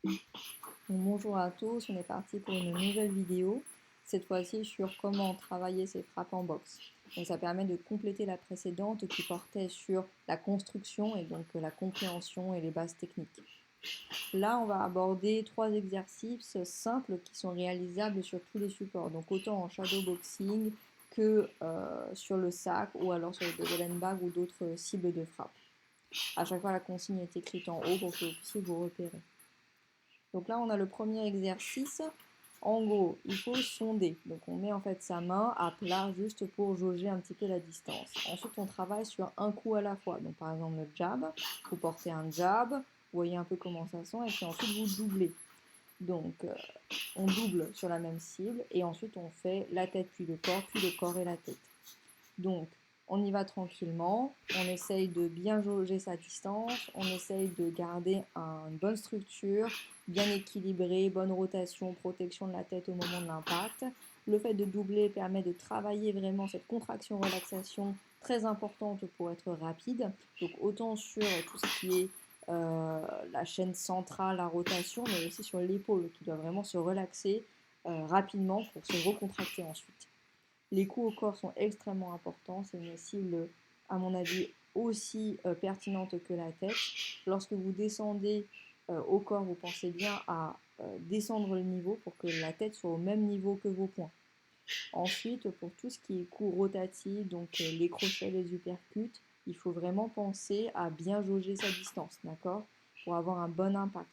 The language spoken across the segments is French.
Donc, bonjour à tous, on est parti pour une nouvelle vidéo, cette fois-ci sur comment travailler ses frappes en boxe. Donc ça permet de compléter la précédente qui portait sur la construction et donc la compréhension et les bases techniques. Là, on va aborder 3 exercices simples qui sont réalisables sur tous les supports, donc autant en shadowboxing que sur le sac ou alors sur le double and bag ou d'autres cibles de frappe. À chaque fois, la consigne est écrite en haut pour que vous puissiez vous repérer. Donc là, on a le premier exercice. En gros, il faut sonder. Donc on met en fait sa main à plat juste pour jauger un petit peu la distance. Ensuite, on travaille sur un coup à la fois. Donc par exemple, le jab. Vous portez un jab, vous voyez un peu comment ça sent, et puis ensuite vous doublez. Donc on double sur la même cible, et ensuite on fait la tête puis le corps et la tête. Donc, on y va tranquillement, on essaye de bien jauger sa distance, on essaye de garder une bonne structure, bien équilibrée, bonne rotation, protection de la tête au moment de l'impact. Le fait de doubler permet de travailler vraiment cette contraction-relaxation très importante pour être rapide. Donc autant sur tout ce qui est la chaîne centrale, la rotation, mais aussi sur l'épaule qui doit vraiment se relaxer rapidement pour se recontracter ensuite. Les coups au corps sont extrêmement importants. C'est une cible, à mon avis, aussi pertinente que la tête. Lorsque vous descendez au corps, vous pensez bien à descendre le niveau pour que la tête soit au même niveau que vos poings. Ensuite, pour tout ce qui est coups rotatifs, donc les crochets, les uppercuts, il faut vraiment penser à bien jauger sa distance, d'accord, pour avoir un bon impact.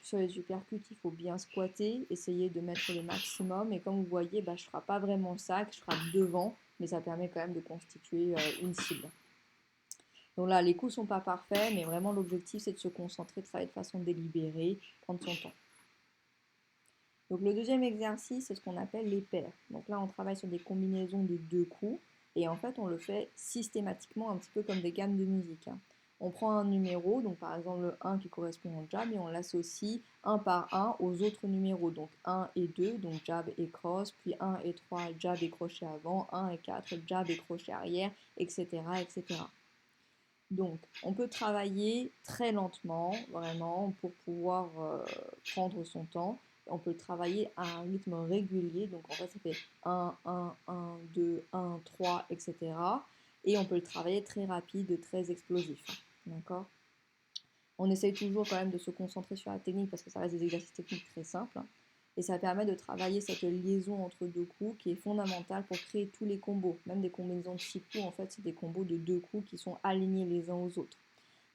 Sur les uppercuts, il faut bien squatter, essayer de mettre le maximum. Et comme vous voyez, je ne frappe pas vraiment le sac, je frappe devant, mais ça permet quand même de constituer une cible. Donc là, les coups ne sont pas parfaits, mais vraiment l'objectif, c'est de se concentrer, de travailler de façon délibérée, prendre son temps. Donc le deuxième exercice, c'est ce qu'on appelle les paires. Donc là, on travaille sur des combinaisons de 2 coups, et en fait, on le fait systématiquement, un petit peu comme des gammes de musique. On prend un numéro, donc par exemple le 1 qui correspond au jab, et on l'associe un par un aux autres numéros, donc 1 et 2, donc jab et cross, puis 1 et 3, jab et crochet avant, 1 et 4, jab et crochet arrière, etc., etc. Donc, on peut travailler très lentement, vraiment, pour pouvoir prendre son temps. On peut travailler à un rythme régulier, donc en fait, ça fait 1, 2, 1, 3, etc. Et on peut le travailler très rapide, très explosif. D'accord? On essaye toujours quand même de se concentrer sur la technique parce que ça reste des exercices techniques très simples. Et ça permet de travailler cette liaison entre 2 coups qui est fondamentale pour créer tous les combos. Même des combinaisons de 6 coups, en fait, c'est des combos de 2 coups qui sont alignés les uns aux autres.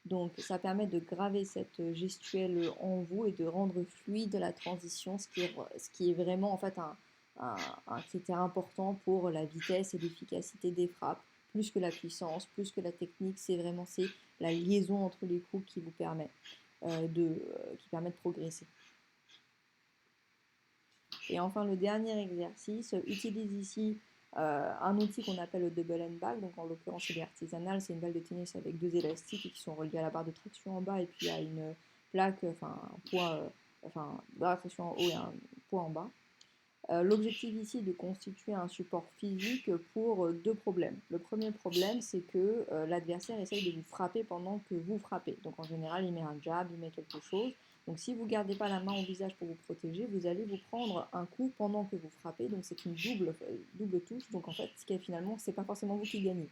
Donc ça permet de graver cette gestuelle en vous et de rendre fluide la transition, ce qui est vraiment en fait un critère important pour la vitesse et l'efficacité des frappes. Plus que la puissance, plus que la technique, c'est la liaison entre les coups qui vous permet de progresser. Et enfin, le dernier exercice utilise ici un outil qu'on appelle le double and bag. Donc en l'occurrence, c'est artisanal, c'est une balle de tennis avec 2 élastiques qui sont reliés à la barre de traction en bas et puis à une plaque, enfin un poids, barre de traction en haut et un poids en bas. L'objectif ici est de constituer un support physique pour 2 problèmes. Le premier problème, c'est que l'adversaire essaye de vous frapper pendant que vous frappez. Donc en général, il met un jab, il met quelque chose. Donc si vous ne gardez pas la main au visage pour vous protéger, vous allez vous prendre un coup pendant que vous frappez. Donc c'est une double touche. Donc en fait, finalement, c'est pas forcément vous qui gagnez.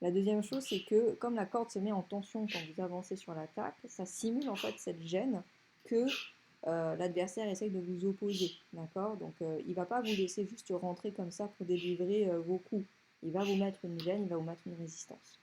La deuxième chose, c'est que comme la corde se met en tension quand vous avancez sur l'attaque, ça simule en fait cette gêne que l'adversaire essaye de vous opposer, d'accord. Donc il ne va pas vous laisser juste rentrer comme ça pour délivrer vos coups. Il va vous mettre une gêne, il va vous mettre une résistance.